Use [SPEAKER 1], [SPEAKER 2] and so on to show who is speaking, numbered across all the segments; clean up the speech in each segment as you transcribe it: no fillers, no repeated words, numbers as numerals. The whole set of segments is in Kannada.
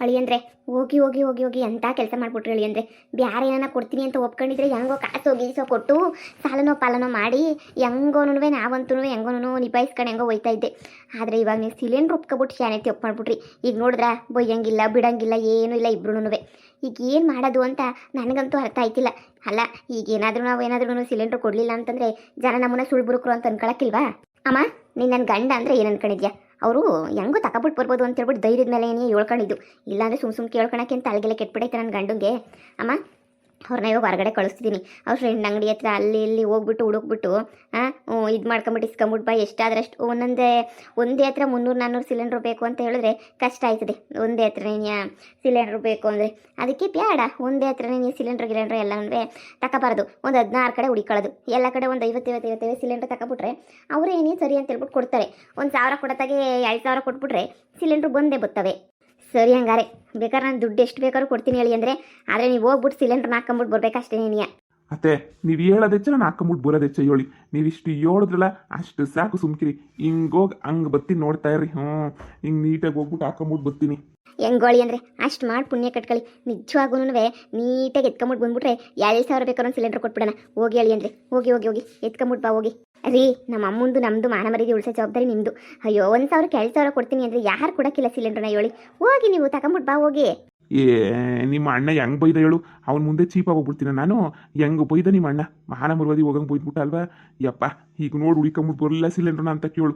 [SPEAKER 1] ಅಳಿಯಂದ್ರೆ ಹೋಗಿ ಹೋಗಿ ಹೋಗಿ ಹೋಗಿ ಎಂಥ ಕೆಲಸ ಮಾಡಿಬಿಟ್ರಿ ಅಳಿಯಂದ್ರೆ. ಬ್ಯಾರೆ ಏನಾನ ಕೊಡ್ತೀನಿ ಅಂತ ಒಪ್ಕೊಂಡಿದ್ರೆ ಹೆಂಗೋ ಕಾಸು ಗೀಸೋ ಕೊಟ್ಟು ಸಾಲನೋ ಪಾಲನೋ ಮಾಡಿ ಹೆಂಗೋನು ನಾವಂತೂ ಹೆಂಗೋನು ನಿಭಾಯಿಸ್ಕೊಂಡು ಹೆಂಗೋ ಹೋಯ್ತಾ ಇದ್ದೆ. ಆದರೆ ಇವಾಗ ನೀವು ಸಿಲಿಂಡ್ರ್ ಒಪ್ಕೊಬಿಟ್ಟು ಶಾನೆತಿ ಒಪ್ಪು ಮಾಡ್ಬಿಟ್ರಿ. ಈಗ ನೋಡಿದ್ರೆ ಬೊಯ್ಯಂಗಿಲ್ಲ ಬಿಡಂಗಿಲ್ಲ ಏನೂ ಇಲ್ಲ ಇಬ್ರು. ಈಗ ಏನು ಮಾಡೋದು ಅಂತ ನನಗಂತೂ ಅರ್ಥ ಆಯ್ತಿಲ್ಲ. ಅಲ್ಲ ಈಗ ನಾವು ಏನಾದ್ರೂ ಸಿಲಿಂಡ್ರ್ ಕೊಡಲಿಲ್ಲ ಅಂತಂದರೆ ಜನ ನಮ್ಮನ್ನ ಸುಳ್ಬುರುಕರು ಅಂತ ಅನ್ಕೊಳಕ್ಕಿಲ್ವಾ? ಅಮ್ಮ ನೀನು ನನ್ನ ಗಂಡ ಅಂದರೆ ಏನು ಅನ್ಕೊಂಡಿದ್ಯಾ? ಅವರು ಹೆಂಗೂ ತಗೊಬಿಟ್ಟು ಬರ್ಬೋದು ಅಂತ ಹೇಳ್ಬಿಟ್ಟು ಧೈರ್ಯದ ಮೇಲೆ ಏನೇ ಹೇಳ್ಕೊಂಡಿದ್ದು. ಇಲ್ಲಾಂದರೆ ಸುಮ್ಮ ಕೇಳ್ಕೊಳಕ್ಕೆ ಅಂತ ಅಲ್ಲಿಗೆಲ್ಲ ಕೆಟ್ಬಿಡೈತೆ ನನ್ನ ಗಂಡಂಗೆ. ಅಮ್ಮ ಅವ್ರನ್ನ ಇವಾಗ ಹೊರಗಡೆ ಕಳಿಸ್ತಿದ್ದೀನಿ. ಅವ್ರ ಫ್ರೆಂಡ್ ಅಂಗಡಿ ಹತ್ರ ಅಲ್ಲಿ ಇಲ್ಲಿ ಹೋಗ್ಬಿಟ್ಟು ಹುಡುಕ್ಬಿಟ್ಟು ಇದು ಮಾಡ್ಕೊಂಬಿಟ್ಟು ಇಸ್ಕೊಂಬಿಟ್ಟು ಬಾ. ಎಷ್ಟಾದ್ರಷ್ಟು ಒಂದೇ ಹತ್ರ 300-400 ಸಿಲಿಂಡ್ರ್ ಬೇಕು ಅಂತ ಹೇಳಿದ್ರೆ ಕಷ್ಟ ಆಯ್ತದೆ. ಒಂದೇ ಹತ್ರ ಸಿಲಿಂಡ್ರ್ ಬೇಕು ಅಂದರೆ ಅದಕ್ಕೆ ಬೇಡ. ಒಂದೇ ಹತ್ರ ನೀವು ಸಿಲಿಂಡ್ರ್ ಎಲ್ಲನೂ ತಗೋಬಾರ್ದು. ಒಂದು 16 ಕಡೆ ಹುಡುಕೊಳ್ಳೋದು. ಎಲ್ಲ ಕಡೆ ಒಂದು 50 ಸಿಲಿಂಡ್ರ್ ತಗೊಬಿಟ್ರೆ ಅವರೇ ಏನೇ ಸರಿ ಅಂತ ಹೇಳ್ಬಿಟ್ಟು ಕೊಡ್ತಾರೆ. 1000 ಕೊಡತ್ತಾಗೆ 2000 ಕೊಟ್ಬಿಟ್ರೆ ಸಿಲಿಂಡ್ರ್ ಬಂದೇ ಬರ್ತವೆ. ಸರಿ ಹಂಗಾರೆ ಬೇಕಾದ್ರೆ ನಾನು ದುಡ್ಡು ಎಷ್ಟು ಬೇಕಾದ್ರೂ ಕೊಡ್ತೀನಿ ಹೇಳಿ ಅಂದರೆ. ಆದರೆ ನೀವು ಹೋಗ್ಬಿಟ್ಟು ಸಿಲಿಂಡ್ರ್ ಹಾಕೊಂಬಿಟ್ಟು ಬರ್ಬೇಕಷ್ಟೇ ನೀನು.
[SPEAKER 2] ಅತ್ತೆ ನೀವು ಹೇಳೋದೆಚ್ಚ ನಾನು ಹಾಕೊಂಬಿಟ್ಟು ಬರೋದೆಚ್ಚ ಹೇಳಿ. ನೀವಿಷ್ಟು ಹೇಳಿದ್ರಲ್ಲ ಅಷ್ಟು ಸಾಕು, ಸುಮ್ಕಿರಿ. ಹಿಂಗೋಗಿ ಹಂಗೆ ಬರ್ತೀನಿ ನೋಡ್ತಾ ಇರ್ರಿ. ಹಿಂಗೆ ನೀಟಾಗಿ ಹೋಗ್ಬಿಟ್ಟು ಹಾಕೊಂಬಿಟ್ಟು ಬರ್ತೀನಿ.
[SPEAKER 1] ಹೆಂಗೋಳಿ ಅಂದರೆ ಅಷ್ಟು ಮಾಡಿ ಪುಣ್ಯ ಕಟ್ಕೊಳ್ಳಿ. ನಿಜವಾಗೂ ನೀಟಾಗಿ ಎತ್ಕೊಂಬಿಟ್ಟು ಬಂದ್ಬಿಟ್ರೆ 2000 ಬೇಕಾದ್ರೂ ಸಿಲಿಂಡ್ರ್ ಕೊಟ್ಬಿಡೋಣ. ಹೋಗಿ ಹೇಳಿ ಅಂದರೆ ಹೋಗಿ ಹೋಗಿ ಹೋಗಿ ಎತ್ಕೊಂಬಿಟ್ಟು ಬಾ ಹೋಗಿ. ರೀ ನಮ್ಮ ಅಮ್ಮಂದು ನಮ್ಮದು ಮಾನ ಮರ್ಯಾದೆ ಉಳಿಸೋ ಜವಾಬ್ದಾರಿ ನಿಮ್ಮದು. ಅಯ್ಯೋ 1000 ಕೊಡ್ತೀನಿ ಅಂದರೆ ಯಾರು ಕೊಡೋಕ್ಕಿಲ್ಲ ಸಿಲಿಂಡ್ರನ್ನ ಹೇಳಿ. ಹೋಗಿ ನೀವು ತಗೊಂಬಿಟ್ಟು ಬಾ ಹೋಗಿ.
[SPEAKER 2] ಏ ನಿಮ್ಮ ಅಣ್ಣ ಹೆಂಗೆ ಬೈದ ಹೇಳು. ಅವ್ನ ಮುಂದೆ ಚೀಪಾಗಿ ಹೋಗ್ಬಿಡ್ತೀನಿ ನಾನು. ಹೆಂಗೆ ಬೈದ ನಿಮ್ಮ ಅಣ್ಣ ಮಹಾನ ಮರ್ವಾದಿ ಹೋಗಂಗೆ ಬೈದ್ಬಿಟ್ಟ ಅಲ್ವಾ? ಯಪ್ಪ ಈಗ ನೋಡಿ ಹುಡುಕೊಂಬಿಟ್ಟು ಬರಲಿಲ್ಲ ಸಿಲಿಂಡ್ರನ್ನ ಅಂತ ಕೇಳು.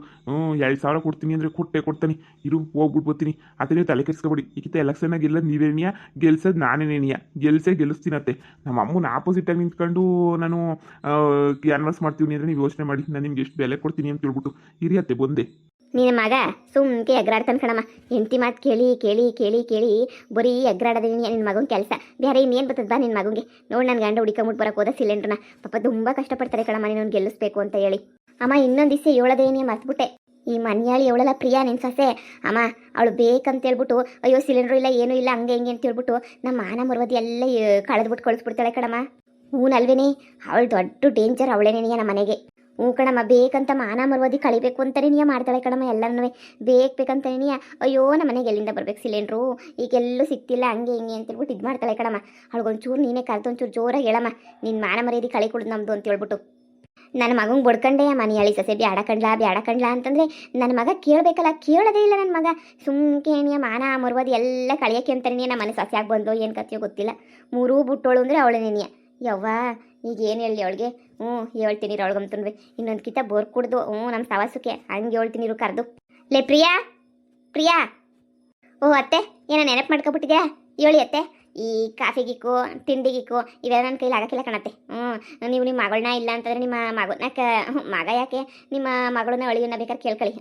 [SPEAKER 2] 2000 ಕೊಡ್ತೀನಿ ಅಂದರೆ ಕೊಡ್ತಾನೆ. ಇರು ಹೋಗ್ಬಿಟ್ಟು ಬರ್ತೀನಿ. ಅದೇ ನೀವು ತಲೆ ಕೆಡಿಸ್ಕೊಬಿಡಿ. ಈಗಿತ ಎಲೆಕ್ಷನ್ನಾಗ ಗೆಲ್ಲೋದು ನೀವೇನಿಯಾ, ಗೆಲ್ಸೋದು ನಾನೇನೇನಿಯಾ. ಗೆಲ್ಲಿಸ್ತೀನತ್ತೆ. ನಮ್ಮ ಅಮ್ಮನ ಆಪೋಸಿಟಾಗಿ ನಿಂತ್ಕೊಂಡು ನಾನು ಕ್ಯಾನ್ವಾಸ್ ಮಾಡ್ತೀವಿ ಅಂದರೆ ನೀವು ಯೋಚನೆ ಮಾಡಿ ನಾನು ನಿಮ್ಗೆ ಎಷ್ಟು ಬೆಲೆ ಕೊಡ್ತೀನಿ ಅಂತ ಹೇಳ್ಬಿಟ್ಟು ಹಿರಿಯತ್ತೆ ಬಂದೆ.
[SPEAKER 1] ನಿನ್ನ ಮಗ ಸುಮ್ಕೆ ಎಗ್ರಾಡ್ತಾನೆ ಕಣಮ್ಮ. ಹೆಂಡತಿ ಮಾತು ಕೇಳಿ ಕೇಳಿ ಕೇಳಿ ಕೇಳಿ ಬರೀ ಎಗ್ರಾಡೋದೇನಿ ನಿನ್ನ ಮಗನ ಕೆಲಸ. ಬೇರೆ ಇನ್ನೇನು ಬರ್ತದ ಬಾ ನಿನ್ನ ಮಗನಿಗೆ. ನೋಡಿ ನನ್ನ ಗಂಡ ಹುಡುಕೊಂಬಿಟ್ಟು ಬರೋಕೆ ಹೋದ ಸಿಲಿಂಡ್ರನ್ನ. ಪಾಪ ತುಂಬ ಕಷ್ಟಪಡ್ತಾರೆ ಕಣಮ್ಮ ನೀನು ಗೆಲ್ಲಿಸ್ಬೇಕು ಅಂತ ಹೇಳಿ. ಅಮ್ಮ ಇನ್ನೊಂದು ದಿವಸ ಹೇಳೋದೇನೇ ಮರ್ತ್ಬಿಟ್ಟೆ. ಈ ಮನೆಯಾಳಿ ಅವಳೆಲ್ಲ ಪ್ರಿಯಾ ನಿನ್ನ ಸೊಸೆ. ಅಮ್ಮ ಅವಳು ಬೇಕಂತ ಹೇಳ್ಬಿಟ್ಟು ಅಯ್ಯೋ ಸಿಲಿಂಡ್ರು ಇಲ್ಲ ಏನೂ ಇಲ್ಲ ಹಂಗೆ ಹಿಂಗೆ ಅಂತ ಹೇಳ್ಬಿಟ್ಟು ನಮ್ಮ ಮಾನ ಮರ್ವದಿ ಎಲ್ಲ ಕಳೆದ್ಬಿಟ್ಟು ಕಳಿಸ್ಬಿಡ್ತಾಳೆ ಕಣಮ್ಮ. ಹೂನಲ್ವೇನೆ ಅವಳು ದೊಡ್ಡ ಡೇಂಜರ್ ಅವಳೇನೇನಿಯ ನಮ್ಮ ಮನೆಗೆ. ಕಣಮ್ಮ ಬೇಕಂತ ಮಾನ ಮರ್ವಾದಿ ಕಳಿಬೇಕು ಅಂತಾನೆ ನೀ ಮಾಡ್ತಾಳೆ ಕಣಮ್ಮ. ಎಲ್ಲನೂ ಬೇಕಂತಾನೆ ನೀ ಅಯ್ಯೋ ನಮ್ಮ ಮನೆಗೆ ಎಲ್ಲಿಂದ ಬರ್ಬೇಕು ಸಿಲಿಂಡ್ರು ಈಗೆಲ್ಲೂ ಸಿಕ್ತಿಲ್ಲ ಹಂಗೆ ಹಿಂಗೆ ಅಂತ ಹೇಳ್ಬಿಟ್ಟು ಇದು ಮಾಡ್ತಾಳೆ ಕಣಮ್ಮ. ಅವಳಿಗೊಂಚೂರು ನೀನೇ ಕಲ್ತೊಂಚೂರು ಜೋರಾಗಿ ಹೇಳಮ್ಮ ನಿನ್ನ ಮಾನ ಮರ್ಯಾದೆ ಕಳಿ ಕೊಡು ನಮ್ಮದು ಅಂತ ಹೇಳ್ಬಿಟ್ಟು. ನನ್ನ ಮಗಂಗೆ ಬಡ್ಕಂಡೆ ಮನೆ ಹೇಳಿ ಸೊಸೆ ಬ್ಯಾಡ ಕಣ್ಲಾ ಅಂತಂದರೆ ನನ್ನ ಮಗ ಕೇಳಬೇಕಲ್ಲ. ಕೇಳೋದೇ ಇಲ್ಲ ನನ್ನ ಮಗ. ಸುಮ್ಕೆ ಮಾನ ಮರ್ವಾದಿ ಎಲ್ಲ ಕಳಿಯೋಕ್ಕೆ ಅಂತಾನೆ ನಮ್ಮ ಮನೆ ಸೊಸೆ ಆಗಿ ಬಂದು ಏನು ಕಥೆಯೋ ಗೊತ್ತಿಲ್ಲ. 3 ಬುಟ್ಟೋಳು ಅಂದರೆ ಅವಳೇನೇನಿಯ. ಯವ್ವ ಈಗ ಏನು ಹೇಳಿ ಅವಳಿಗೆ? ಹೇಳ್ತೀನಿ ಅವಳಿಗಂತಂದ್ರೆ ಇನ್ನೊಂದು ಕಿತ ಬೋರ್ ಕುಡ್ದು ನಮ್ಮ ಸವಾಸಕ್ಕೆ ಹಂಗೆ ಹೇಳ್ತೀನಿ ಇರು ಕರೆದು. ಲೇ ಪ್ರಿಯಾ ಓ ಅತ್ತೆ ಏನೋ ನೆನಪು ಮಾಡ್ಕೊಬಿಟ್ಟಿದ್ಯಾ? ಹೇಳಿ ಅತ್ತೆ. ಈ ಕಾಫಿಗಿಕ್ಕು ತಿಂಡಿಗಿಕ್ಕು ಇವೆಲ್ಲ ನನ್ನ ಕೈಲಿ ಆಗಕ್ಕಿಲ್ಲ ಕಣತ್ತೆ. ನೀವು ನಿಮ್ಮ ಮಗಳನ್ನ ಇಲ್ಲ ಅಂತಂದರೆ ನಿಮ್ಮ ಮಗನ ಮಗ ಯಾಕೆ ನಿಮ್ಮ ಮಗಳನ್ನ ಅಳಿಯನ್ನ ಬೇಕಾದ್ರೆ ಕೇಳ್ಕೊಳ್ಳಿ.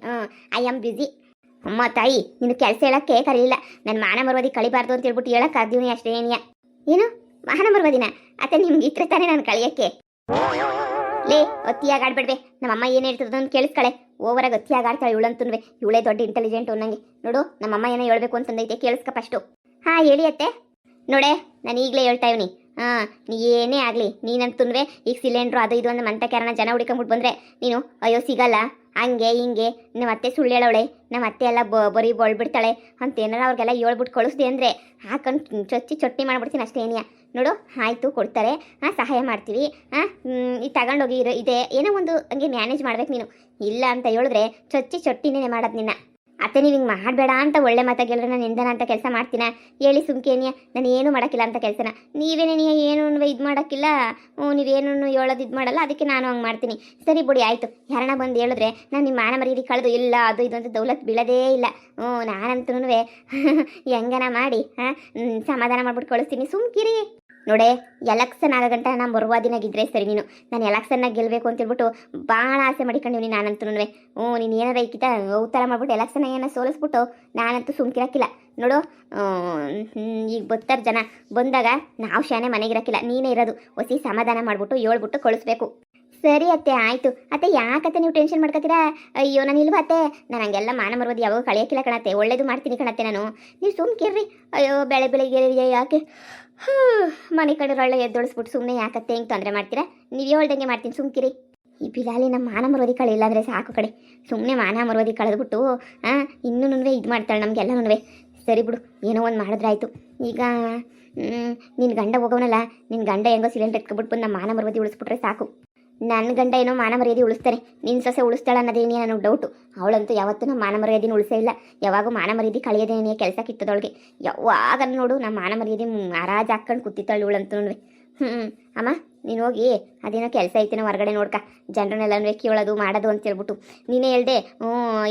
[SPEAKER 1] I am busy. ಅಮ್ಮ ತಾಯಿ ನಿನ್ನ ಕೆಲಸ ಹೇಳೋಕ್ಕೆ ಕರೀಲಿಲ್ಲ. ನನ್ನ ಮಾನ ಮರ್ವಾದಿ ಕಳಿಬಾರ್ದು ಅಂತ ಹೇಳ್ಬಿಟ್ಟು ಹೇಳಕ್ಕೆ ಕರ್ದೀವಿ ಅಷ್ಟೇ. ಏನು ಮಾನ ಮರ್ವಾದಿನ ಅತ್ತೆ? ನಿಮ್ಗೆ ಇತ್ರ ತಾನೇ ನಾನು ಕಳಿಯೋಕ್ಕೆ. ಲೇ ಒತ್ತಿಯಾಗಿ ಆಡ್ಬಿಡ್ವೆ. ನಮ್ಮಮ್ಮ ಏನು ಹೇಳ್ತದ ಅಂತ ಕೇಳಿಸ್ಕಳೆ. ಓವರಾಗಿ ಒತ್ತಿಯಾಗಿ ಆಡ್ತಾಳೆ ಇವಳಂತುನ್ವೆ. ಇವಳೇ ದೊಡ್ಡ ಇಂಟೆಲಿಜೆಂಟ್ ಅನ್ನಂಗೆ. ನೋಡು ನಮ್ಮಮ್ಮ ಏನೋ ಹೇಳ್ಬೇಕು ಅಂತಂದೈತೆ ಕೇಳಿಸ್ಕ ಫಸ್ಟು. ಹೇಳಿ ಅತ್ತೆ. ನೋಡೆ ನಾನು ಈಗಲೇ ಹೇಳ್ತಾ ಇವ್ನಿ. ನೀ ಏನೇ ಆಗಲಿ ನೀನಂತುನ್ವೆ ಈಗ ಸಿಲಿಂಡ್ರು ಅದು ಇದು ಒಂದು ಮಂತ ಕ್ಯಾರನ ಜನ ಹುಡ್ಕೊಂಬಿಟ್ಟು ಬಂದರೆ ನೀನು ಅಯ್ಯೋ ಸಿಗಲ್ಲ ಹಂಗೆ ಹಿಂಗೆ ನಮ್ಮ ಅತ್ತೆ ಸುಳ್ಳು ಹೇಳವಳೆ, ನಮ್ಮ ಅತ್ತೆ ಎಲ್ಲ ಬರೀ ಬೊಳ್ಬಿಡ್ತಾಳೆ ಅಂತ ಏನಾರ ಅವ್ರಿಗೆಲ್ಲ ಹೇಳ್ಬಿಟ್ಟು ಕಳಿಸ್ದೆ ಅಂದರೆ ಹಾಕೊಂಡು ಚೊಟ್ಟಿ ಮಾಡ್ಬಿಡ್ತೀನಿ ಅಷ್ಟೇ. ಏನಿಯಾ ನೋಡು ಆಯಿತು ಕೊಡ್ತಾರೆ, ಸಹಾಯ ಮಾಡ್ತೀವಿ, ಇದು ತಗೊಂಡೋಗಿ ಇದೆ ಏನೋ ಒಂದು ಹಂಗೆ ಮ್ಯಾನೇಜ್ ಮಾಡ್ಬೇಕು ನೀನು. ಇಲ್ಲ ಅಂತ ಹೇಳಿದ್ರೆ ಚೊಟ್ಟಿನೇ ಮಾಡೋದು ನಿನ್ನ. ಅತ್ತೆ ನೀವು ಹಿಂಗೆ ಮಾಡಬೇಡ ಅಂತ ಒಳ್ಳೆ ಮಾತಾಗಿ ಹೇಳಿದ್ರೆ ನಾನು ಎಂದನ ಅಂತ ಕೆಲಸ ಮಾಡ್ತೀನ ಹೇಳಿ ಸುಮ್ಕೇನಿಯ? ನಾನು ಏನು ಮಾಡೋಕ್ಕಿಲ್ಲ ಅಂತ ಕೆಲಸನ. ನೀವೇನೇ ಏನು ಇದು ಮಾಡೋಕ್ಕಿಲ್ಲ, ನೀವೇನು ಹೇಳೋದು ಇದು ಮಾಡಲ್ಲ, ಅದಕ್ಕೆ ನಾನು ಹಂಗೆ ಮಾಡ್ತೀನಿ. ಸರಿ ಬಿಡಿ ಆಯಿತು. ಯಾರನ್ನ ಬಂದು ಹೇಳಿದ್ರೆ ನಾನು ನಿಮ್ಮ ಮಾನ ಮರ್ಯಾದೆ ಕಳೆದು ಇಲ್ಲ ಅದು ಇದು ಅಂತ ದೌಲತ್ ಬೀಳೋದೇ ಇಲ್ಲ. ನಾನಂತೂ ಹೆಂಗನ ಮಾಡಿ ಸಮಾಧಾನ ಮಾಡ್ಬಿಟ್ಟು ಕಳಿಸ್ತೀನಿ. ಸುಮ್ಕಿರಿ. ನೋಡೆ ಎಲೆಕ್ಷನ್ ಆಗಗಂಟ ನಾನು ಬರುವಾದಿನಾಗಿದ್ದರೆ ಸರಿ. ನಾನು ಎಲೆಕ್ಷನ್ನಾಗ ಗೆಲ್ಲಬೇಕು ಅಂತ ಹೇಳ್ಬಿಟ್ಟು ಭಾಳ ಆಸೆ ಮಾಡಿಕೊಂಡಿವ್ನಿ ನಾನಂತೂ. ನೀನು ಏನಾರ ಈಕಿತ ಉತ್ತರ ಮಾಡ್ಬಿಟ್ಟು ಎಲೆಕ್ಷನ್ ಏನೋ ಸೋಲಿಸ್ಬಿಟ್ಟು ನಾನಂತೂ ಸುಮ್ಕಿರಕ್ಕಿಲ್ಲ. ನೋಡು ಈಗ ಬರ್ತಾರೆ ಜನ, ಬಂದಾಗ ನಾವು ಶಾನೆ ಮನೆಗಿರಕ್ಕಿಲ್ಲ, ನೀನೇ ಇರೋದು. ಹೊಸಿ ಸಮಾಧಾನ ಮಾಡಿಬಿಟ್ಟು ಹೇಳ್ಬಿಟ್ಟು ಕಳಿಸ್ಬೇಕು. ಸರಿ ಅತ್ತೆ ಆಯಿತು. ಅತ್ತೆ ಯಾಕತ್ತೆ ನೀವು ಟೆನ್ಷನ್ ಮಾಡ್ಕೊತೀರಾ? ಅಯ್ಯೋ ನಾನು ಇಲ್ವಾ ಅತ್ತೆ, ನಾನು ಹಂಗೆಲ್ಲ ಮಾನ ಮರ್ಬೋದು ಯಾವಾಗ ಕಳಿಯೋಕ್ಕಿಲ್ಲ ಕಣತ್ತೆ, ಒಳ್ಳೇದು ಮಾಡ್ತೀನಿ ಕಣತ್ತೆ ನಾನು. ನೀವು ಸುಮ್ಕಿರ್ರಿ. ಅಯ್ಯೋ ಬೆಳಿಗ್ಗೆ ಯಾಕೆ ಮನೆ ಕಡೆ ಒಳ್ಳೆ ಎದ್ದೊಳಿಸ್ಬಿಟ್ಟು ಸುಮ್ಮನೆ ಯಾಕತ್ತೆ ಹಿಂಗೆ ತೊಂದರೆ ಮಾಡ್ತೀರಾ? ನೀವು ಹೇಳ್ದಂಗೆ ಮಾಡ್ತೀನಿ ಸುಮ್ಕಿರಿ. ಈ ಬಿಲಾಲಿ ನಮ್ಮ ಮಾನ ಮರ್ವಾದಿ ಕಳೆ ಇಲ್ಲಾಂದರೆ ಸಾಕು ಕಡೆ. ಸುಮ್ಮನೆ ಮಾನ ಮರ್ವಾದಿ ಕಳೆದ್ಬಿಟ್ಟು ಇನ್ನೂ ಇದು ಮಾಡ್ತಾಳೆ ನಮಗೆಲ್ಲನೂ. ಸರಿ ಬಿಡು, ಏನೋ ಒಂದು ಮಾಡಿದ್ರಾಯ್ತು. ಈಗ ನಿನ್ನ ಗಂಡ ಹೋಗೋನಲ್ಲ, ನಿನ್ನ ಗಂಡ ಹೆಂಗೋ ಸಿಲಿಂಡರ್ ಎತ್ಕೊಬಿಟ್ಟು ಬಂದು ನಮ್ಮ ಮಾನ ಮರ್ಯಾದೆ ಉಳಿಸ್ಬಿಟ್ರೆ ಸಾಕು. ನನ್ನ ಗಂಡ ಏನೋ ಮಾನ ಮರ್ಯಾದೆ ಉಳಿಸ್ತಾರೆ, ನಿನ್ನ ಸೊಸೆ ಉಳಿಸ್ತಾಳೆ ಅನ್ನೋದೇನೇ ನನಗೆ ಡೌಟು. ಅವಳಂತೂ ಯಾವತ್ತೂ ನಮ್ಮ ಮಾನ ಮರ್ಯಾದೆನ ಉಳಿಸೇ ಇಲ್ಲ. ಯಾವಾಗೂ ಮಾನ ಮರ್ಯಾದೆ ಕಳೆಯೋದೇನೇ ಕೆಲಸ ಕಿತ್ತದೊಳಗೆ. ಯಾವಾಗ ನೋಡು ನಮ್ಮ ಮಾನ ಮರ್ಯಾದೆ ಹರಾಜು ಹಾಕ್ಕೊಂಡು ಕೂತಿತ್ತಾಳೆ ಇವಳಂತೂ. ಅಮ್ಮ ನೀನು ಹೋಗಿ ಅದೇನೋ ಕೆಲಸ ಐತೇನೋ ಹೊರಗಡೆ ನೋಡ್ಕ, ಜನರನ್ನೆಲ್ಲ ಕೇಳೋದು ಮಾಡೋದು ಅಂತ ಹೇಳ್ಬಿಟ್ಟು ನೀನೇ ಹೇಳ್ದೆ.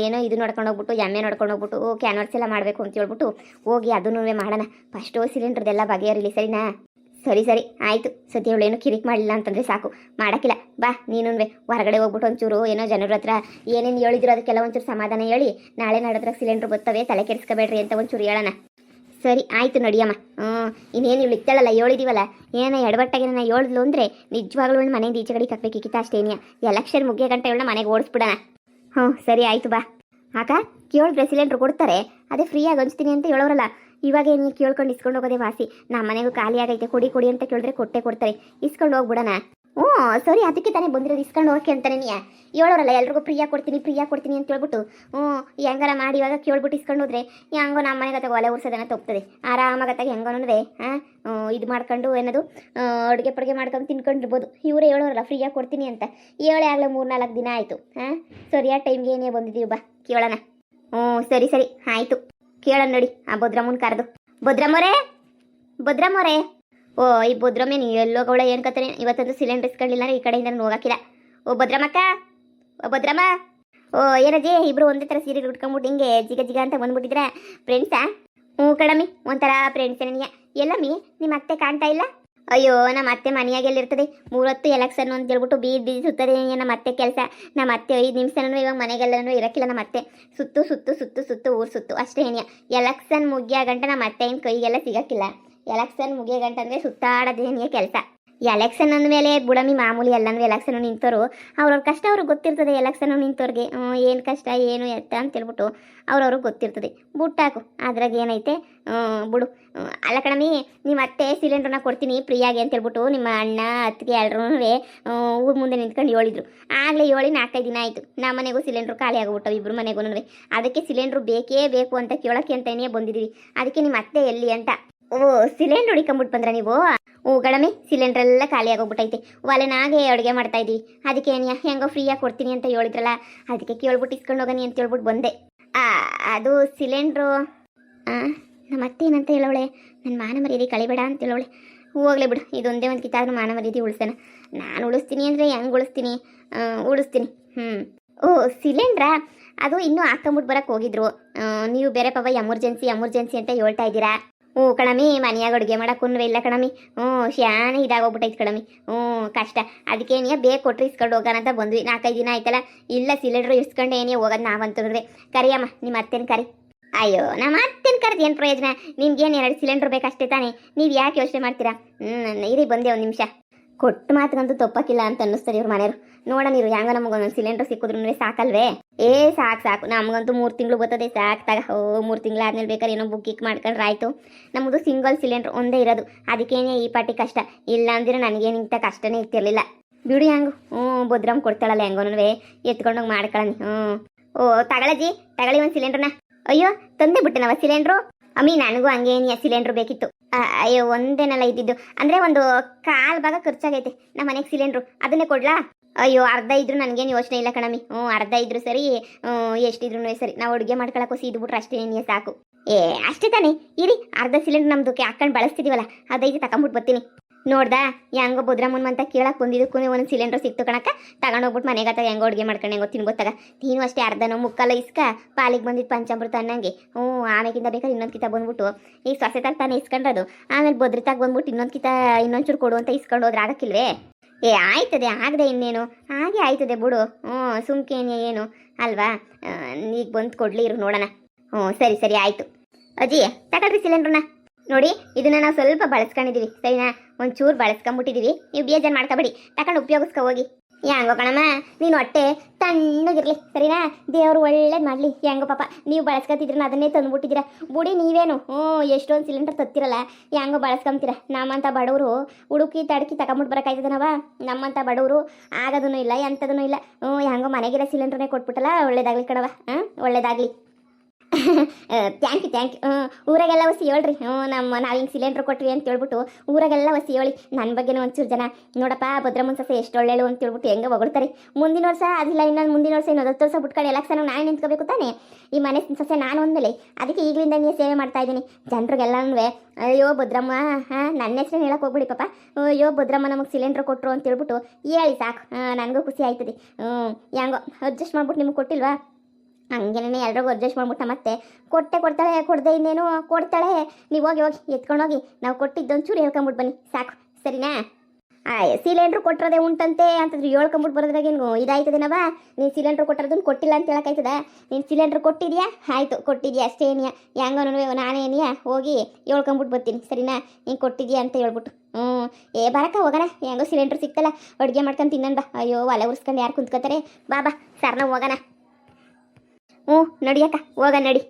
[SPEAKER 1] ಏನೋ ಇದು ನೋಡ್ಕೊಂಡು ಹೋಗ್ಬಿಟ್ಟು ಎಮ್ಮೆ ನೋಡ್ಕೊಂಡು ಹೋಗ್ಬಿಟ್ಟು ಕ್ಯಾನ್ವರ್ಸ್ ಎಲ್ಲ ಮಾಡಬೇಕು ಅಂತ ಹೇಳ್ಬಿಟ್ಟು ಹೋಗಿ ಅದನ್ನೂ ಮಾಡೋಣ. ಫಸ್ಟು ಸಿಲಿಂಡ್ರದೆಲ್ಲ ಬಗೆಹರಿಲಿ, ಸರಿನಾ? ಸರಿ ಸರಿ ಆಯಿತು. ಸತಿ ಅವಳೇನು ಕಿರಿಕ್ ಮಾಡಲಿಲ್ಲ ಅಂತಂದರೆ ಸಾಕು, ಮಾಡೋಕ್ಕಿಲ್ಲ. ಬಾ ನೀನು ಹೊರಗಡೆ ಹೋಗ್ಬಿಟ್ಟು ಒಂಚೂರು ಏನೋ ಜನರ ಹತ್ರ ಏನೇನು ಹೇಳಿದ್ರು ಅದಕ್ಕೆಲ್ಲ ಒಂಚೂರು ಸಮಾಧಾನ ಹೇಳಿ, ನಾಳೆ ನಾಡೋದ್ರಾಗ ಸಿಲಿಂಡ್ರ್ ಬರ್ತವೆ, ತಲೆ ಕೆಡಿಸ್ಕೋಬೇಡ್ರಿ ಅಂತ ಒಂಚೂರು ಹೇಳೋಣ. ಸರಿ ಆಯಿತು ನಡಿಯಮ್ಮ. ಇನ್ನೇನು ಇವಳು ಇತ್ತಳಲ್ಲ ಹೇಳಿದೀವಲ್ಲ, ಏನೋ ಎಡವಟ್ಟಾಗಿ ನಾನು ಹೇಳಿದ್ಲು ಅಂದರೆ ನಿಜವಾಗ್ಲೂ ಮನೆಯಿಂದ ಈಚೆ ಕಡೆಗೆ ಹಾಕ್ಬೇಕಿತ್ತ ಅಷ್ಟೇನಿಯ. ಎಲೆಕ್ಷನ್ ಮುಗಿಯೋ ಗಂಟೆ ಇವಳನ್ನ ಮನೆಗೆ ಓಡಿಸ್ಬಿಡೋಣ. ಸರಿ ಆಯಿತು ಬಾ. ಆಕ ಕೇಳಿದ್ರೆ ಸಿಲಿಂಡ್ರ್ ಕೊಡ್ತಾರೆ, ಅದೇ ಫ್ರೀಯಾಗಿ ಹಂಚ್ತೀನಿ ಅಂತ ಹೇಳೋರಲ್ಲ. ಇವಾಗ ನೀವು ಕೇಳ್ಕೊಂಡು ಇಸ್ಕೊಂಡು ಹೋಗೋದೇ ವಾಸಿ. ನಮ್ಮ ಮನೆಗೂ ಖಾಲಿ ಆಗೈತೆ, ಕೊಡಿ ಕೊಡಿ ಅಂತ ಕೇಳಿದ್ರೆ ಕೊಟ್ಟೆ ಕೊಡ್ತಾರೆ, ಇಸ್ಕೊಂಡು ಹೋಗ್ಬಿಡೋಣ. ಸರಿ ಅದಕ್ಕೆ ತಾನೇ ಬಂದಿರೋದು, ಇಸ್ಕೊಂಡು ಹೋಗಕ್ಕೆ ಅಂತಾನೆ ನೀ ಹೇಳೋರಲ್ಲ ಎಲ್ರಿಗೂ ಫ್ರೀಯಾಗಿ ಕೊಡ್ತೀನಿ ಅಂತ ಹೇಳ್ಬಿಟ್ಟು. ಹೆಂಗಾರ ಮಾಡಿ ಇವಾಗ ಕೇಳ್ಬಿಟ್ಟು ಇಸ್ಕೊಂಡು ಹೋದ್ರೆ ಹೆಂಗೋ ನಮ್ಮ ಮನೆಗತ್ತಾಗ ಒಲೆ ಉರ್ಸೋದನ್ನ ತಪ್ತದೆ. ಆರಾಮಾಗತ್ತಾಗ ಹೆಂಗೋನವೇ ಇದು ಮಾಡ್ಕೊಂಡು ಏನದು ಅಡುಗೆ ಪಡುಗೆ ಮಾಡ್ಕೊಂಡು ತಿನ್ಕೊಂಡಿರ್ಬೋದು. ಇವರೇ ಹೇಳೋರಲ್ಲ ಫ್ರೀಯಾಗಿ ಕೊಡ್ತೀನಿ ಅಂತ. ಹೇಳೇ ಆಗಲೇ 3-4 ದಿನ ಆಯಿತು. ಸರಿಯಾದ ಟೈಮ್ಗೆ ಏನೇ ಬಂದಿದ್ದೀವಿ, ಬಾ ಕೇಳೋಣ. ಸರಿ ಸರಿ ಆಯಿತು, ಕೇಳೋಣ ನೋಡಿ. ಆ ಭದ್ರಮ್ಮನ ಕರೆದು, ಭದ್ರಮ್ಮರೇ ಈ ಭದ್ರಮ್ಮೆ ನೀವು ಎಲ್ಲೋಗವಳ ಏನು ಕತ್ತಾನೆ ಇವತ್ತಂದು ಸಿಲಿಂಡರ್ ಇಸ್ಕೊಂಡಿಲ್ಲ, ಈ ಕಡೆಯಿಂದ ಹೋಗಾಕಿಲ್ಲ. ಭದ್ರಮ್ಮಕ್ಕ, ಭದ್ರಮ್ಮ. ಏನಜ್ಜಿ ಇಬ್ರು ಒಂದೇ ಥರ ಸೀರೆ ಉಟ್ಕೊಂಡ್ಬಿಟ್ಟು ಹಿಂಗೆ ಜಿಗ ಜಿಗ ಅಂತ ಬಂದ್ಬಿಟ್ಟಿದ್ರೆ ಫ್ರೆಂಡ್ಸಾ? ಕಡಮಿ ಒಂಥರ ಫ್ರೆಂಡ್ಸ್ ನನಗೆ. ಎಲ್ಲಮ್ಮಿ ನಿಮ್ಮ ಅತ್ತೆ ಕಾಣ್ತಾ ಇಲ್ಲ? ಅಯ್ಯೋ ನಮ್ಮ ಅತ್ತೆ ಮನೆಯಾಗೆಲ್ಲಿರ್ತದೆ, 3 ಹೊತ್ತು ಎಲೆಕ್ಷನ್ ಅಂತ ಹೇಳ್ಬಿಟ್ಟು ಬೀದಿ ಸುತ್ತದೆ ನಮ್ಮ ಅತ್ತೆ ಕೆಲಸ. ನಮ್ಮ ಅತ್ತೆ 5 ನಿಮಿಷನೂ ಇವಾಗ ಮನೆಗೆಲ್ಲನೂ ಇರೋಕ್ಕಿಲ್ಲ. ನಮ್ಮ ಅತ್ತೆ ಸುತ್ತು ಊರು ಸುತ್ತು ಅಷ್ಟೇ ಏನಿಯ. ಎಲೆಕ್ಷನ್ ಮುಗಿಯೋ ಗಂಟೆ ನಮ್ಮ ಅತ್ತೆಯಿಂದ ಕೈಗೆಲ್ಲ ಸಿಗೋಕ್ಕಿಲ್ಲ. ಎಲೆಕ್ಷನ್ ಮುಗಿಯೋ ಗಂಟೆ ಅಂದರೆ ಸುತ್ತಾಡೋದೇನಿಗೆ ಕೆಲಸ. ಎಲೆಕ್ಷನ್ ಅಂದಮೇಲೆ ಬುಡಮಿ ಮಾಮೂಲಿ ಎಲ್ಲನೂ ಎಲೆಕ್ಷನ್ ನಿಂತವರು ಅವ್ರವ್ರ ಕಷ್ಟ ಅವ್ರಿಗೆ ಗೊತ್ತಿರ್ತದೆ. ಎಲೆಕ್ಷನ್ ನಿಂತವ್ರಿಗೆ ಏನು ಕಷ್ಟ ಏನು ಎತ್ತ ಅಂತೇಳ್ಬಿಟ್ಟು ಅವ್ರವ್ರಿಗೆ ಗೊತ್ತಿರ್ತದೆ. ಬುಟ್ಟಾಕು ಅದ್ರಾಗ ಏನೈತೆ ಬಿಡು. ಅಲ್ಲ ಕಣಮಿ, ನಿಮ್ಮ ಅತ್ತೆ ಸಿಲಿಂಡ್ರನ್ನ ಕೊಡ್ತೀನಿ ಫ್ರೀಯಾಗಿ ಅಂತೇಳ್ಬಿಟ್ಟು ನಿಮ್ಮ ಅಣ್ಣ ಅತ್ತಿಗೆ ಎಲ್ಲರೂ ಊರ ಮುಂದೆ ನಿಂತ್ಕೊಂಡು ಹೇಳಿದ್ರು. ಆಗಲೇ 4-5 ದಿನ ಆಯಿತು. ನಮ್ಮ ಮನೆಗೂ ಸಿಲಿಂಡ್ರು ಖಾಲಿ ಆಗಿಬಿಟ್ಟವು, ಇಬ್ಬರು ಮನೆಗೂ. ಅದಕ್ಕೆ ಸಿಲಿಂಡ್ರು ಬೇಕೇ ಬೇಕು ಅಂತ ಕೇಳೋಕ್ಕೆ ಅಂತಲೇ ಬಂದಿದ್ದೀವಿ. ಅದಕ್ಕೆ ನಿಮ್ಮ ಅತ್ತೆ ಎಲ್ಲಿ ಅಂತ. ಸಿಲಿಂಡ್ರ್ ಹುಡಿಕೊಂಬಿಟ್ಟು ಬಂದ್ರ ನೀವು? ಗಣಮಿ ಸಿಲಿಂಡ್ರ್ ಎಲ್ಲ ಖಾಲಿ ಆಗೋಗ್ಬಿಟ್ಟೈತೆ. ಒಲೆನಾಗೆ ಅಡುಗೆ ಮಾಡ್ತಾ ಇದ್ದೀವಿ. ಅದಕ್ಕೆ ಹೆಂಗೋ ಫ್ರೀಯಾಗಿ ಕೊಡ್ತೀನಿ ಅಂತ ಹೇಳಿದ್ರಲ್ಲ, ಅದಕ್ಕೆ ಕೇಳ್ಬಿಟ್ಟು ಇಸ್ಕೊಂಡು ಹೋಗನಿ ಅಂತ ಹೇಳ್ಬಿಟ್ಟು ಬಂದೆ. ಅದು ಸಿಲಿಂಡ್ರು ನಮ್ಮ ಅತ್ತೆ ಏನಂತ ಹೇಳೋಳೆ, ನನ್ನ ಮಾನ ಮರ್ಯಾದೆ ಕಳಿಬೇಡ ಅಂತ ಹೇಳೋಳೆ. ಹೋಗ್ಲಿ ಬಿಡು, ಇದೊಂದೇ ಒಂದು ಕಿತ್ತಾದ್ರೂ ಮಾನ ಮರ್ಯಾದೆ ಉಳಿಸೋಣ. ನಾನು ಉಳಿಸ್ತೀನಿ ಅಂದರೆ ಹೆಂಗೆ ಉಳಿಸ್ತೀನಿ? ಉಳಿಸ್ತೀನಿ. ಸಿಲಿಂಡ್ರಾ ಅದು ಇನ್ನೂ ಹಾಕೊಂಬಿಟ್ಟು ಬರೋಕ್ಕೆ ಹೋಗಿದ್ರು. ನೀವು ಬೇರೆ ಪಾಪ ಎಮರ್ಜೆನ್ಸಿ ಅಂತ ಹೇಳ್ತಾ ಇದ್ದೀರಾ. ಕಣಮಿ ಮನೆಯಾಗ ಅಡುಗೆ ಮಾಡೋಕ್ಕೂ ಇಲ್ಲ ಕಣಮಿ. ಶಾನೆ ಇದಾಗೋಗ್ಬಿಟ್ಟೈತೆ ಕಣಮಿ. ಕಷ್ಟ. ಅದಕ್ಕೆ ಬೇಕು ಕೊಟ್ಟರೆ ಇಸ್ಕೊಂಡು ಹೋಗೋಣ ಅಂತ ಬಂದ್ವಿ. 4-5 ದಿನ ಆಯ್ತಲ್ಲ. ಇಲ್ಲ ಸಿಲಿಂಡ್ರು ಇಸ್ಕೊಂಡು ಏನೇ ಹೋಗೋದು ನಾವಂತಂದ್ರೆ. ಕರಿಯಮ್ಮ ನಿಮ್ಮ ಅತ್ತೆನ ಕರಿ. ಅಯ್ಯೋ ನಮ್ಮ ಅತ್ತೆನ ಕರೆದು ಏನು ಪ್ರಯೋಜನ? ನಿಮ್ಗೇನು 2 ಸಿಲಿಂಡ್ರ್ ಬೇಕಷ್ಟೇ ತಾನೇ, ನೀವು ಯಾಕೆ ಯೋಚನೆ ಮಾಡ್ತೀರಾ? ಇರಿ ಬಂದೆ ಒಂದು ನಿಮಿಷ. ಕೊಟ್ಟು ಮಾತುಗಂತೂ ತಪ್ಪಕ್ಕಿಲ್ಲ ಅಂತ ಅನ್ನಿಸ್ತದೆ ಇವ್ರ ಮನೆಯವರು. ನೋಡ ನೀರು ಹೆಂಗ ನಮಗೊಂದೊಂದು ಸಿಲಿಂಡರ್ ಸಿಕ್ಕಿದ್ರು ಸಾಕಲ್ವೇ? ಸಾಕು ನಮಗಂತೂ 3 ತಿಂಗಳು ಬರ್ತದೆ ಸಾಕು ತಗ. 3 ತಿಂಗಳು ಆದ್ಮೇಲೆ ಬೇಕಾದ್ರೆ ಏನೋ ಬುಕ್ಕಿಕ್ ಮಾಡ್ಕೊಂಡ್ರೆ ಆಯಿತು. ನಮ್ಮದು ಸಿಂಗಲ್ ಸಿಲಿಂಡ್ರ್ ಒಂದೇ ಇರೋದು, ಅದಕ್ಕೇನೆ ಈ ಪಾಟಿ ಕಷ್ಟ. ಇಲ್ಲ ಅಂದ್ರೆ ನನಗೇನು ಇಂಥ ಕಷ್ಟನೇ ಇರ್ತಿರ್ಲಿಲ್ಲ ಬಿಡು. ಹೆಂಗು ಭದ್ರಮ್ಮ ಕೊಡ್ತಾಳಲ್ಲ ಹೆಂಗೋನವೇ ಎತ್ಕೊಂಡೋಗಿ ಮಾಡ್ಕೊಳ್ಳಿ. ತಗೊಳಜ್ಜಿ ತಗೊಳ್ಳಿ ಒಂದು ಸಿಲಿಂಡ್ರನ್ನ. ಅಯ್ಯೋ ತಂದೆ ಬಿಟ್ಟನವ ಸಿಲಿಂಡ್ರು. ಅಮ್ಮಿ ನನಗೂ ಹಂಗೇನಿಯ ಸಿಲಿಂಡ್ರ್ ಬೇಕಿತ್ತು. ಅಯ್ಯೋ ಒಂದೇನಲ್ಲ ಇದ್ದಿದ್ದು, ಅಂದರೆ ಒಂದು 1/4 ಭಾಗ ಖರ್ಚಾಗೈತೆ ನಮ್ಮ ಮನೆಗೆ ಸಿಲಿಂಡ್ರು. ಅದನ್ನೇ ಕೊಡ್ಲಾ? ಅಯ್ಯೋ ಅರ್ಧ ಇದ್ರು ನನಗೇನು ಯೋಚನೆ ಇಲ್ಲ ಕಣಮಿ. ಅರ್ಧ ಇದ್ರು ಸರಿ, ಎಷ್ಟಿದ್ರು ಸರಿ. ನಾವು ಅಡುಗೆ ಮಾಡ್ಕೊಳಕ್ಕೂ ಇದ್ಬಿಟ್ರೆ ಅಷ್ಟೇ ಸಾಕು. ಅಷ್ಟೇ ತಾನೇ ಇರಿ. ಅರ್ಧ ಸಿಲಿಂಡ್ರ್ ನಮ್ದು ಹಾಕೊಂಡು ಬಳಸ್ತಿದೀವಲ್ಲ, ಅದೈತೆ ತಗೊಂಬಿಟ್ಟು ಬರ್ತೀನಿ. ನೋಡ್ದಾ ಹೆಂಗೋ ಭದ್ರಮ್ಮನ ಅಂತ ಕೇಳಕ್ಕೆ ಬಂದಿದ್ದಕ್ಕೂ ಒಂದು ಸಿಲಿಂಡ್ರ್ ಸಿಕ್ತು ಕಣಕ್ಕ. ತಗೊಂಡೋಗ್ಬಿಟ್ಟು ಮನೆಗೆ ಹೆಂಗೋ ಅಡುಗೆ ಮಾಡ್ಕೊಂಡು ಹೆಂಗೋ ತಿನ್ಗೊತ್ತಾಗ. ನೀನು ಅಷ್ಟೇ ಅರ್ಧನೋ ಮುಕ್ಕಲ್ಲ ಇಸ್ಕ ಪಾಲಿಗೆ ಬಂದಿದ್ದು ಪಂಚಾಮೃತ ಅನ್ನಂಗೆ. ಆಮೇಕಿಂತ ಬೇಕಾದ್ರೆ ಇನ್ನೊಂದು ಕಿತ ಬಂದ್ಬಿಟ್ಟು ಈಗ ಸೊಸೆತಾಗ ತಾನೇ ಇಸ್ಕೊಂಡ್ರದು. ಆಮೇಲೆ ಭದ್ರತಾಗ ಬಂದ್ಬಿಟ್ಟು ಇನ್ನೊಂಚೂರು ಕೊಡು ಅಂತ ಇಸ್ಕೊಂಡು ಹೋದ್ರೆ ಆಗಕ್ಕಿಲ್ವೇ? ಆಯ್ತದೆ ಆಗದೆ ಇನ್ನೇನು, ಹಾಗೆ ಆಯ್ತದೆ ಬಿಡು. ಸುಮ್ಕೇನೆ ಏನು ಅಲ್ವಾ? ಈಗ ಬಂದು ಕೊಡ್ಲಿ ಇರು ನೋಡೋಣ. ಸರಿ ಆಯಿತು. ಅಜ್ಜಿ ತಗೊಳ್ರಿ ಸಿಲಿಂಡ್ರನ್ನ. ನೋಡಿ ಇದನ್ನ ನಾವು ಸ್ವಲ್ಪ ಬಳಸ್ಕೊಂಡಿದೀವಿ ಸರಿನಾ? ಒಂಚೂರು ಬಳಸ್ಕೊಂಬಿಟ್ಟಿದೀವಿ. ನೀವು ಬೇಜಾರು ಮಾಡ್ಕೊಬೇಡಿ, ತಗೊಂಡು ಉಪಯೋಗಿಸ್ಕೊ ಹೋಗಿ. ಹೆಂಗೋ ಕಣಮ್ಮ ನೀನು ಹೊಟ್ಟೆ ತಣ್ಣಗಿರ್ಲಿ ಸರಿನಾ? ದೇವರು ಒಳ್ಳೇದು ಮಾಡಲಿ. ಹೆಂಗೋ ಪಾಪ ನೀವು ಬಳಸ್ಕೊತಿದ್ರನ್ನ ಅದನ್ನೇ ತಂದುಬಿಟ್ಟಿದ್ದೀರಾ ಬುಡಿ. ನೀವೇನು ಎಷ್ಟೊಂದು ಸಿಲಿಂಡರ್ ತತ್ತಿರಲ್ಲ, ಹೆಂಗೋ ಬಳಸ್ಕೊಂತೀರ. ನಮ್ಮಂಥ ಬಡವರು ಹುಡುಕಿ ತಡಕಿ ತಗೊಂಬಿಟ್ಟು ಬರೋಕ್ಕಾಯ್ತದನವ? ನಮ್ಮಂಥ ಬಡವರು ಆಗೋದೂ ಇಲ್ಲ ಎಂಥದೂ ಇಲ್ಲ. ಹೆಂಗೋ ಮನೆಗಿರೋ ಸಿಲಿಂಡ್ರನ್ನೇ ಕೊಟ್ಬಿಟ್ಟಲ್ಲ. ಒಳ್ಳೇದಾಗ್ಲಿ ಕಣವ, ಒಳ್ಳೇದಾಗಲಿ. ಥ್ಯಾಂಕ್ ಯು ಊರಾಗೆಲ್ಲ ಹೊಸಿ ಹೇಳ್ರಿ ನಾವು ಹಿಂಗೆ ಸಿಲಿಂಡ್ರ್ ಕೊಟ್ವಿ ಅಂತ ಹೇಳ್ಬಿಟ್ಟು ಊರಾಗೆಲ್ಲ ಹೊಸಿ ಹೇಳಿ ನನ್ನ ಬಗ್ಗೆನೂ ಒಂಚೂರು ಜನ ನೋಡಪ್ಪ ಭದ್ರಮ್ಮನ ಸೊಸೆ ಎಷ್ಟು ಒಳ್ಳೆಳು ಅಂತ ಹೇಳ್ಬಿಟ್ಟು ಹೆಂಗೆ ಹೊಗಳ್ತಾರೆ. ಮುಂದಿನ ವರ್ಷ ಅದಿಲ್ಲ ಇನ್ನೊಂದು ಮುಂದಿನ ವರ್ಷ ಇನ್ನೊಂದು 10 ವರ್ಷ ಬಿಟ್ಕೊಂಡು ಎಲೆಕ್ಷನ್ ನಾನು ನಿಂತ್ಕೋಬೇಕು ತಾನೆ. ಈ ಮನೆ ಸೊಸೆ ನಾನು ಒಂದಲೇ ಅದಕ್ಕೆ ಈಗಲಿಂದ ನೀ ಸೇವೆ ಮಾಡ್ತಾ ಇದ್ದೀನಿ ಜನರಿಗೆಲ್ಲನೂ. ಅಯ್ಯೋ ಭದ್ರಮ್ಮ ನನ್ನ ಹೆಸರು ಹೇಳಕ್ಕೆ ಹೋಗ್ಬಿಡಿ ಪಾಪ. ಅಯ್ಯೋ ಭದ್ರಮ್ಮ ನಮಗೆ ಸಿಲಿಂಡ್ರ್ ಕೊಟ್ಟರು ಅಂತ ಹೇಳ್ಬಿಟ್ಟು ಹೇಳಿ ಸಾಕು, ನನಗೂ ಖುಷಿ ಆಯ್ತದೆ. ಹೆಂಗೋ ಅಡ್ಜಸ್ಟ್ ಮಾಡ್ಬಿಟ್ಟು ನಿಮ್ಗೆ ಕೊಟ್ಟಿಲ್ವಾ, ಹಂಗೇನೇ ಎಲ್ರಿಗೂ ಅಡ್ಜಸ್ಟ್ ಮಾಡ್ಬಿಟ್ಟು ಮತ್ತೆ ಕೊಡ್ತಾಳೆ, ಕೊಡದೆ ಇನ್ನೇನು ಕೊಡ್ತಾಳೆ. ನೀವು ಹೋಗಿ ಎತ್ಕೊಂಡೋಗಿ ನಾವು ಕೊಟ್ಟಿದ್ದು ಒಂಚೂರು ಹೇಳ್ಕೊಂಬಿಟ್ಟು ಬನ್ನಿ ಸಾಕು, ಸರಿನಾ? ಸಿಲಿಂಡ್ರ್ ಕೊಟ್ಟಿರೋದೇ ಉಂಟಂತೆ ಅಂತಂದ್ರೆ ಹೇಳ್ಕೊಂಬಿಟ್ಟು ಬರೋದ್ರಾಗ ಏನು ಇದಾಯ್ತದೇನವ? ನೀನು ಸಿಲಿಂಡ್ರ್ ಕೊಟ್ಟಿರೋದನ್ನು ಕೊಟ್ಟಿಲ್ಲ ಅಂತ ಹೇಳೋಕ್ಕಾಯ್ತದ? ನೀನು ಸಿಲಿಂಡ್ರ್ ಕೊಟ್ಟಿದ್ಯಾ, ಆಯಿತು ಕೊಟ್ಟಿದ್ಯಾ ಅಷ್ಟೇ ಏನಿಯಾ. ಹೆಂಗೋ ನಾನೇನಿಯಾ ಹೋಗಿ ಹೇಳ್ಕೊಂಬಿಟ್ಟು ಬರ್ತೀನಿ, ಸರಿನಾ? ನೀನು ಕೊಟ್ಟಿದ್ಯಾ ಅಂತ ಹೇಳ್ಬಿಟ್ಟು. ಬರಕ್ಕ ಹೋಗೋಣ, ಹೆಂಗೋ ಸಿಲಿಂಡ್ರ್ ಸಿಕ್ತಲ್ಲ ಅಡುಗೆ ಮಾಡ್ಕೊಂಡು ತಿನ್ನೋಣ ಬಾ. ಅಯ್ಯೋ ಒಲೆ ಉರ್ಸ್ಕೊಂಡು ಯಾರು ಕುಂತ್ಕೋತಾರೆ? ಬಾ ಸರ್ನ ಹೋಗೋಣ. ನಡಿಯಕ್ಕ ಹೋಗ ನಡಿ.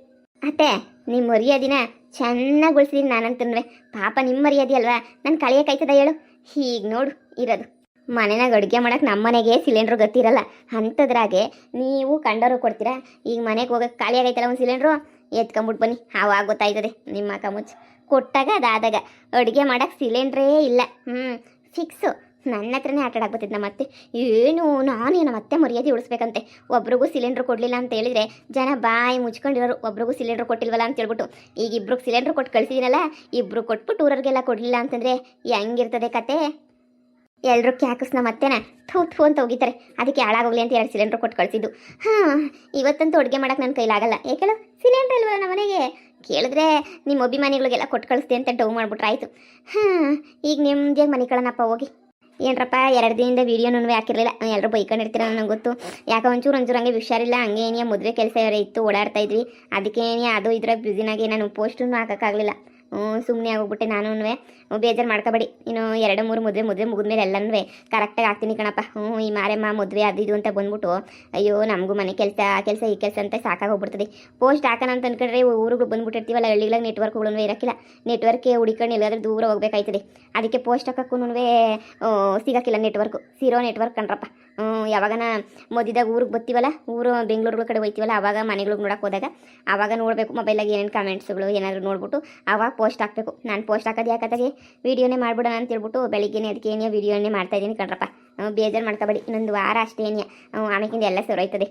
[SPEAKER 1] ಅತ್ತೆ ನಿಮ್ಮ ಮರ್ಯಾದಿನ ಚೆನ್ನಾಗಿ ಉಳಿಸಿದೀನಿ ನಾನಂತಂದ್ರೆ. ಪಾಪ ನಿಮ್ಮ ಮರ್ಯಾದೆ ಅಲ್ವಾ ನಾನು ಕಳಿಯೋಕ್ಕಾಯ್ತದ ಹೇಳು? ಹೀಗೆ ನೋಡು ಇರೋದು. ಮನೆನಾಗ ಅಡುಗೆ ಮಾಡೋಕೆ ನಮ್ಮ ಮನೆಗೆ ಸಿಲಿಂಡ್ರು ಗೊತ್ತಿರಲ್ಲ, ಅಂಥದ್ರಾಗೆ ನೀವು ಕಂಡವರು ಕೊಡ್ತೀರಾ? ಈಗ ಮನೆಗೆ ಹೋಗೋಕೆ ಖಾಲಿ ಆಗೈತಲ್ಲ ಒಂದು ಸಿಲಿಂಡ್ರು, ಎತ್ಕೊಂಬಿಟ್ಟು ಬನ್ನಿ, ಆವಾಗ ಗೊತ್ತಾಯ್ತದೆ ನಿಮ್ಮ ಕಮುಚ್ಚು. ಕೊಟ್ಟಾಗ ಅದಾದಾಗ ಅಡುಗೆ ಮಾಡೋಕೆ ಸಿಲಿಂಡ್ರೇ ಇಲ್ಲ, ಫಿಕ್ಸು. ನನ್ನ ಹತ್ರನೇ ಆಟಾಡಕ್ಕೆ ಬರ್ತಿದ್ದ ಮತ್ತೆ ಏನು ನಾನು ನಮ್ಮ ಅತ್ತೆ ಮರ್ಯಾದೆ ಉಳಿಸ್ಬೇಕಂತೆ. ಒಬ್ರಿಗೂ ಸಿಲಿಂಡ್ರ್ ಕೊಡಲಿಲ್ಲ ಅಂತ ಹೇಳಿದರೆ ಜನ ಬಾಯಿ ಮುಚ್ಕೊಂಡಿರೋರು, ಒಬ್ರಿಗೂ ಸಿಲಿಂಡ್ರ್ ಕೊಟ್ಟಿಲ್ವಲ್ಲ ಅಂತ ಹೇಳ್ಬಿಟ್ಟು. ಈಗ ಇಬ್ರಿಗೆ ಸಿಲಿಂಡ್ರ್ ಕೊಟ್ಟು ಕಳಿಸಿದ್ದೀನಲ್ಲ, ಇಬ್ಬರು ಕೊಟ್ಬಿಟ್ಟು ಊರವ್ರಿಗೆಲ್ಲ ಕೊಡಲಿಲ್ಲ ಅಂತಂದರೆ ಹೆಂಗಿರ್ತದೆ ಕತೆ? ಎಲ್ಲರೂ ಕ್ಯಾಕಸ್ ನಮ್ಮ ಅತ್ತೆನ ಥೂ ಅಂತ ಹೋಗಿತಾರೆ. ಅದಕ್ಕೆ ಹಾಳಾಗೋಗ್ಲಿ ಅಂತ 2 ಸಿಲಿಂಡ್ರ್ ಕೊಟ್ಟು ಕಳಿಸಿದ್ದು. ಇವತ್ತಂತೂ ಅಡುಗೆ ಮಾಡೋಕೆ ನನ್ನ ಕೈಲಾಗಲ್ಲ. ಯಾಕೆಳು ಸಿಲಿಂಡ್ರ್ ಇಲ್ವಲ್ಲ ನಮ್ಮ ಮನೆಗೆ? ಕೇಳಿದ್ರೆ ನಿಮ್ಮ ಅಭಿಮಾನಿಗಳಿಗೆಲ್ಲ ಕೊಟ್ಟು ಕಳಿಸ್ತೆ ಅಂತ ಡೌ ಮಾಡ್ಬಿಟ್ರಾಯ್ತು. ಈಗ ನೆಮ್ಮದಿಯಾಗಿ ಮನೆ ಕಳನಪ್ಪ ಹೋಗಿ. ಏನರಪ್ಪ 2 ದಿನದಿಂದ ವೀಡಿಯೋನೂ ಹಾಕಿರಲಿಲ್ಲ, ಎಲ್ಲರೂ ಬೈಕೊಂಡಿರ್ತೀರ ನನಗೆ ಗೊತ್ತು. ಯಾಕೆ ಒಂಚೂರು ಹಂಗೆ ಹುಷಾರಿಲ್ಲ, ಹಂಗೆ ಏನಿಯ ಮದುವೆ ಕೆಲಸ ಇತ್ತು, ಓಡಾಡ್ತಾ ಇದ್ವಿ. ಅದಕ್ಕೆ ಅದು ಇದ್ರಾಗ ಬ್ಯುಸಿನಾಗಿ ನಾನು ಪೋಸ್ಟನ್ನು ಹಾಕೋಕ್ಕಾಗಲಿಲ್ಲ. ಸುಮ್ಮನೆ ಆಗೋಗ್ಬಿಟ್ಟೆ ನಾನು. ಬೇಜಾರು ಮಾಡ್ಕೋಬೇಡಿ, ಇನ್ನು 2-3 ಮದುವೆ ಮುಗಿದ್ಮೇಲೆ ಎಲ್ಲನೂ ಕರೆಕ್ಟಾಗಿ ಆಗ್ತೀನಿ ಕಣಪ್ಪ. ಈ ಮಾರೆಮ್ಮ ಮದುವೆ ಅದು ಇದು ಅಂತ ಬಂದ್ಬಿಟ್ಟು ಅಯ್ಯೋ ನಮಗೂ ಮನೆ ಕೆಲಸ ಈ ಕೆಲಸ ಅಂತ ಸಾಕಾಗೋಗ್ಬಿಡ್ತದೆ. ಪೋಸ್ಟ್ ಹಾಕೋಣ ಅಂತ ಅಂದ್ಕೊಂಡ್ರೆ ಊರುಗಳು ಬಂದ್ಬಿಟ್ಟಿರ್ತೀವಲ್ಲ, ಹಳ್ಳಿಗಳಿಗೆ ನೆಟ್ವರ್ಕ್ಗಳೂ ಇರೋಕ್ಕಿಲ್ಲ. ನೆಟ್ವರ್ಕೆ ಹುಡಿಕೊಂಡು ಎಲ್ಲಾದ್ರೂ ದೂರ ಹೋಗ್ಬೇಕಾಯ್ತದೆ. ಅದಕ್ಕೆ ಪೋಸ್ಟ್ ಹಾಕೋಕ್ಕೂ ಸಿಗೋಕ್ಕಿಲ್ಲ ನೆಟ್ವರ್ಕು, ಸಿರೋ ನೆಟ್ವರ್ಕ್ ಕಣ್ರಪ್ಪ. ಯಾವಾಗನ ಮದಿದಾಗ ಊರಿಗೆ ಬರ್ತೀವಲ್ಲ, ಬೆಂಗಳೂರುಗಳ ಕಡೆ ಹೋಗ್ತೀವಲ್ಲ, ಆವಾಗ ಮನೆಗಳಿಗೆ ನೋಡೋಕೆ ಹೋದಾಗ ಆವಾಗ ನೋಡಬೇಕು ಮೊಬೈಲಾಗಿ ಏನೇನು ಕಮೆಂಟ್ಸ್ಗಳು ಏನಾದರೂ ನೋಡ್ಬಿಟ್ಟು ಆವಾಗ ಪೋಸ್ಟ್ ಹಾಕಬೇಕು. ನಾನು ಪೋಸ್ಟ್ ಹಾಕೋದು ಯಾಕತ್ತಾಗೆ ವೀಡಿಯೋನೇ ಮಾಡ್ಬಿಡೋಣ ಅಂತ ಹೇಳ್ಬಿಟ್ಟು ಬೆಳಿಗ್ಗೆನೇ ಅದಕ್ಕೆ ಏನೇ ವೀಡಿಯೋನೇ ಮಾಡ್ತಾಯಿದ್ದೀನಿ ಕಣ್ರಪ್ಪ. ಬೇಜಾರು ಮಾಡ್ಕೋಬೇಡಿ, ಇನ್ನೊಂದು ವಾರ ಅಷ್ಟೇ ಏನಿಯ, ಆಮೇಕಿಂದ ಎಲ್ಲ ಸರೋಯ್ತದೆ.